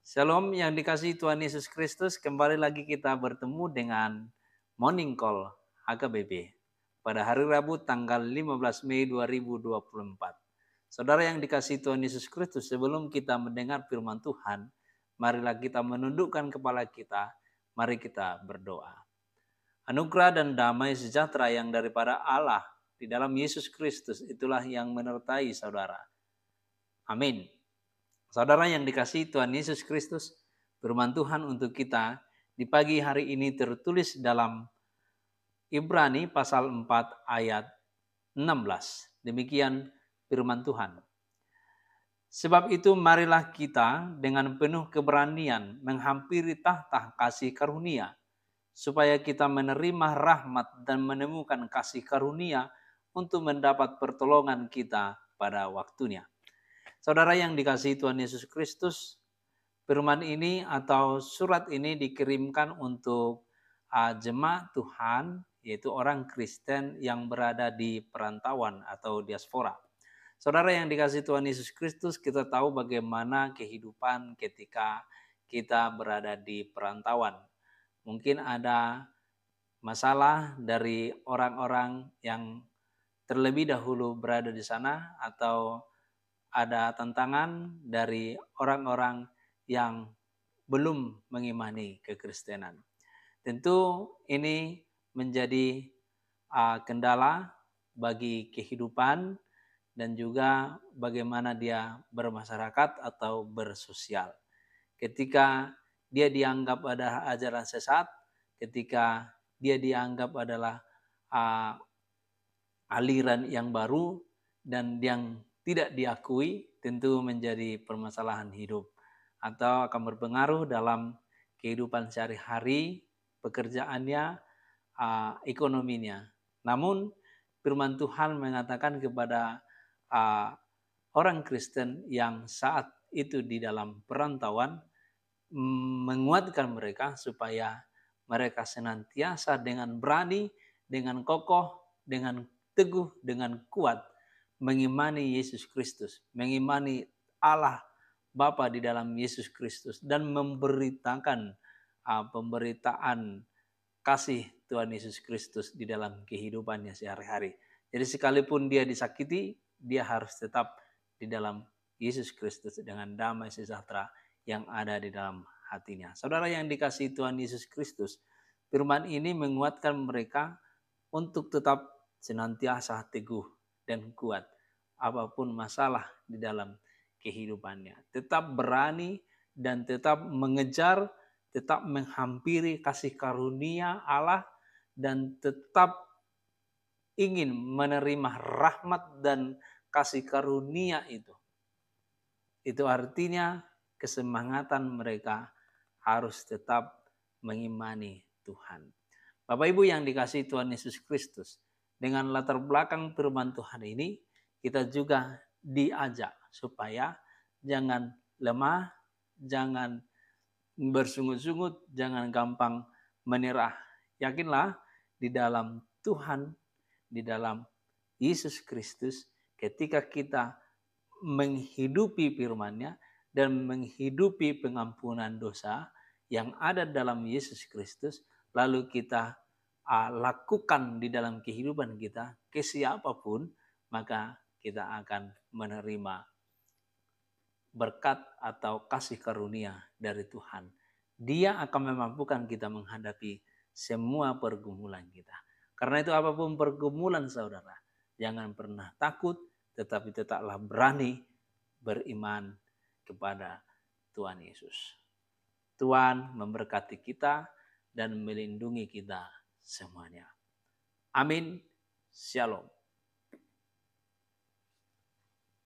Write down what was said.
Shalom yang dikasihi Tuhan Yesus Kristus, kembali lagi kita bertemu dengan Morning Call HKBP pada hari Rabu tanggal 15 Mei 2024. Saudara yang dikasihi Tuhan Yesus Kristus, sebelum kita mendengar firman Tuhan, marilah kita menundukkan kepala kita, mari kita berdoa. Anugerah dan damai sejahtera yang daripada Allah di dalam Yesus Kristus itulah yang menyertai saudara. Amin. Saudara yang dikasihi Tuhan Yesus Kristus, firman Tuhan untuk kita di pagi hari ini tertulis dalam Ibrani pasal 4 ayat 16. Demikian firman Tuhan. Sebab itu marilah kita dengan penuh keberanian menghampiri tahta kasih karunia, supaya kita menerima rahmat dan menemukan kasih karunia untuk mendapat pertolongan kita pada waktunya. Saudara yang dikasihi Tuhan Yesus Kristus, firman ini atau surat ini dikirimkan untuk jemaat Tuhan, yaitu orang Kristen yang berada di perantauan atau diaspora. Saudara yang dikasihi Tuhan Yesus Kristus, kita tahu bagaimana kehidupan ketika kita berada di perantauan. Mungkin ada masalah dari orang-orang yang terlebih dahulu berada di sana, atau ada tantangan dari orang-orang yang belum mengimani kekristenan. Tentu ini menjadi kendala bagi kehidupan dan juga bagaimana dia bermasyarakat atau bersosial. Ketika dia dianggap ada ajaran sesat, ketika dia dianggap adalah aliran yang baru dan yang tidak diakui, tentu menjadi permasalahan hidup atau akan berpengaruh dalam kehidupan sehari-hari, pekerjaannya, ekonominya. Namun firman Tuhan mengatakan kepada orang Kristen yang saat itu di dalam perantauan, menguatkan mereka supaya mereka senantiasa dengan berani, dengan kokoh, dengan teguh, dengan kuat mengimani Yesus Kristus, mengimani Allah Bapa di dalam Yesus Kristus, dan memberitakan pemberitaan kasih Tuhan Yesus Kristus di dalam kehidupannya sehari-hari. Jadi sekalipun dia disakiti, dia harus tetap di dalam Yesus Kristus dengan damai sejahtera yang ada di dalam hatinya. Saudara yang dikasihi Tuhan Yesus Kristus, firman ini menguatkan mereka untuk tetap senantiasa teguh dan kuat apapun masalah di dalam kehidupannya. Tetap berani dan tetap mengejar, tetap menghampiri kasih karunia Allah, dan tetap ingin menerima rahmat dan kasih karunia itu. Itu artinya kesemangatan mereka harus tetap mengimani Tuhan. Bapak Ibu yang dikasihi Tuhan Yesus Kristus, dengan latar belakang firman Tuhan ini, kita juga diajak supaya jangan lemah, jangan bersungut-sungut, jangan gampang menyerah. Yakinlah di dalam Tuhan, di dalam Yesus Kristus, ketika kita menghidupi firman-Nya dan menghidupi pengampunan dosa yang ada dalam Yesus Kristus, lalu kita lakukan di dalam kehidupan kita ke siapapun, maka kita akan menerima berkat atau kasih karunia dari Tuhan. Dia akan memampukan kita menghadapi semua pergumulan kita. Karena itu apapun pergumulan saudara, jangan pernah takut, tetapi tetaplah berani beriman kepada Tuhan Yesus. Tuhan memberkati kita dan melindungi kita semuanya. Amin. Shalom.